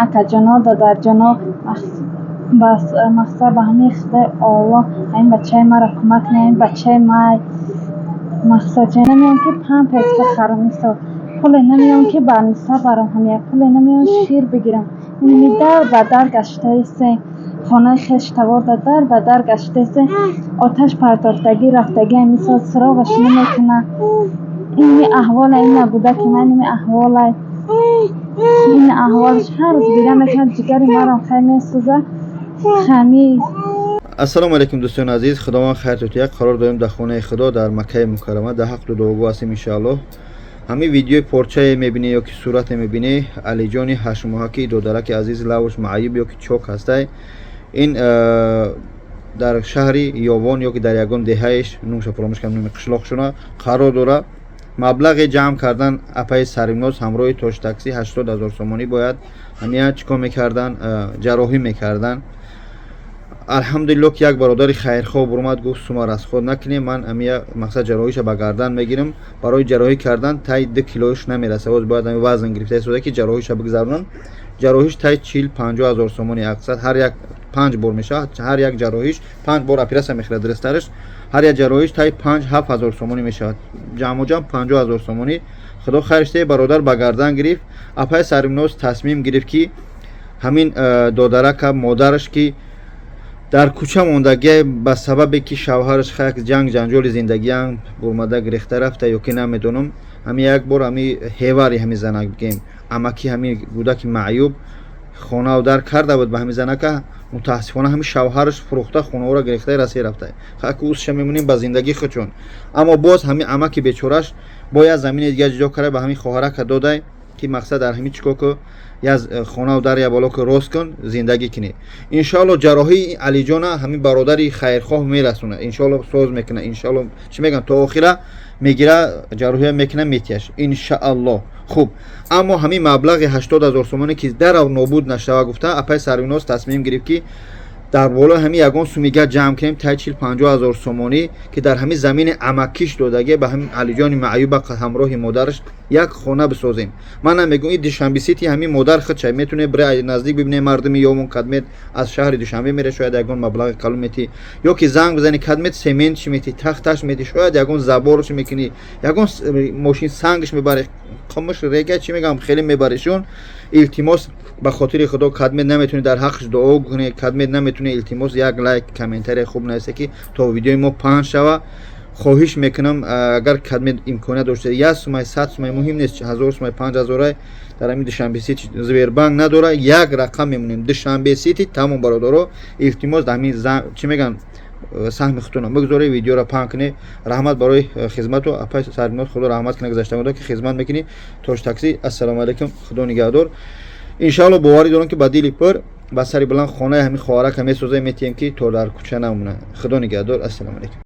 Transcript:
акаҷоно додарҷоно бас мақсад ба ҳамин худои Аллоҳ ҳамин бачаи маро кӯмак кунед. ҳамин бачаи май мақсад ҷа намеём ки памперс бихарам, мисол пуле намеём ки ба ниса барам, ҳамя пуле намеём шир бигирам. инми дар ба дар гаштаисе хонаи хештаварда дар ба дар гаштаисе оташ партофтагӣ рафтагӣ мисол суроғаш наметуна. инми аҳвола ин набуда ки ман инми аҳвола ин аҳволш ҳар рӯз бира мекунад, ҷигари маро хеле месӯзад. хамис ассалому алайкум дӯстони азиз, худованд хайртон. як қарор дорем дар хонаи худо дар Маккаи Мукаррама дар ҳаққи дуогӯ ҳастем иншааллоҳ. ҳамин видеои порчае мебинӣ ё ки сурате мебинӣ алиҷони 8 моҳаки додараки азиз лавш маъюб ё ки чок ҳастай. ин дар шаҳри ёвон ё ки дар ягон деҳаиш нумша фаромӯш кардам қишлоқшуна қарор дора. маблағи ҷамъ кардан апаи саримноз ҳамроҳи тош такси 80 000 сомонӣ бояд. ҳамия чикор мекардан, ҷарроҳӣ мекардан. алҳамдулиллоҳ ки як бародари хайрхоҳ буромад гуфт сума расход накунем, ман амия мақсад ҷарроҳиша ба гардан мегирам. барои ҷарроҳӣ кардан тай 2 килоиш намераса, боз бояд ами вазн гирифта истода ки ҷарроҳиша бигзаронам. ҷарроҳиш тай 40-50 000 сомони ақсад, ҳар як 5 бор мешавад. ҳар як ҷарроҳиш 5 бор операция мехӯрад дурустараш. ҳар як ҷарроҳиш тай 5-7 000 сомонӣ мешавад. ҷамъоҷам 50 000 сомонӣ. худо хайрштае бародар ба гардан гирифт. апай саримноз тасмим гирифт ки ҳамин додарака модараш ки дар кӯча мондагӣ ба сабабе ки шавҳараш хак ҷанҷоли зиндагиам бурмада гирифта рафта ё ки намедонам. ҳамин як бор ҳамин ҳевари ҳамин занак бигем амаки ҳамин гудаки маъюб хона дар карда буд ба ҳамин занака. мутаассифона ҳамин шавҳараш фурӯхта хонаоро гирифта расӣ рафта. хак ӯсша мемонем ба зиндагӣ худчун. аммо боз ҳамин амаки бечораш бояд замини дига ҷудо карда ба ҳамин хоҳарака додай ки мақсад дар ҳамин чико ку я хона дар я боло ку рост кун зиндагӣ кунӣ. иншоаллоҳ ҷарроҳии алиҷона ҳамин бародари хайрхоҳ мерасона. иншоаллоҳ соз мекуна. иншоаллоҳ чӣ мегӯям то охира мегира ҷарроҳия мекуна метияш иншааллоҳ. хуб, аммо ҳамин маблағи 80 000 сомоне ки дарав нобуд нашава гуфта апай саримноз тасмим гирифт ки дар болои ҳамин ягон сумига ҷамъ кунем тай 40-50 000 сомонӣ ки дар ҳамин замини амакиш додаге ба ҳамин алиҷони маъюба ҳамроҳи модараш як хона бисозем. ман намегӯям ин душанбе сити ҳамин модар худча метуне бира наздик бибине мардуми ёвон кадмет аз шаҳри душанбе мере шояд ягон маблағи калон мети ё ки занг бизани кадмет семент чӣ мети тахташ мети шояд ягон заборш мекунӣ ягон мошин сангш мебари қумуш рега чӣ мегӯям хеле мебаришон. илтимос ба хотири худо кадмет наметуни дар ҳаққиш дуо кунӣ. кадмет наметуни илтимос як лайк комментария хуб нависе ки то видеои мо панҷ шава. хоҳиш мекунам агар кадмет имконият дошта 1 сумай 100 сумай муҳим нест 1000 сумай 5000 дар ҳамин душанбе сити звербанк надора як рақам мемонем душанбе сити тамом бародаро. илтимос дар ҳамин чӣ мегӯям саҳми хутуна бигзори видеоро паҳн кунӣ. раҳмат барои хизмату апай саримноз худо раҳмат кунад гузашта мудо ки хизмат мекунӣ тош такси. ассалому алайкум, худо нигаҳдор. иншааллоҳ боварӣ дорам ки ба дили пур ба сари буланд хонаи ҳамин хоҳарака месозем метиҳем ки то дар кӯча намона. худо нигаҳдор. ассалому алайкум.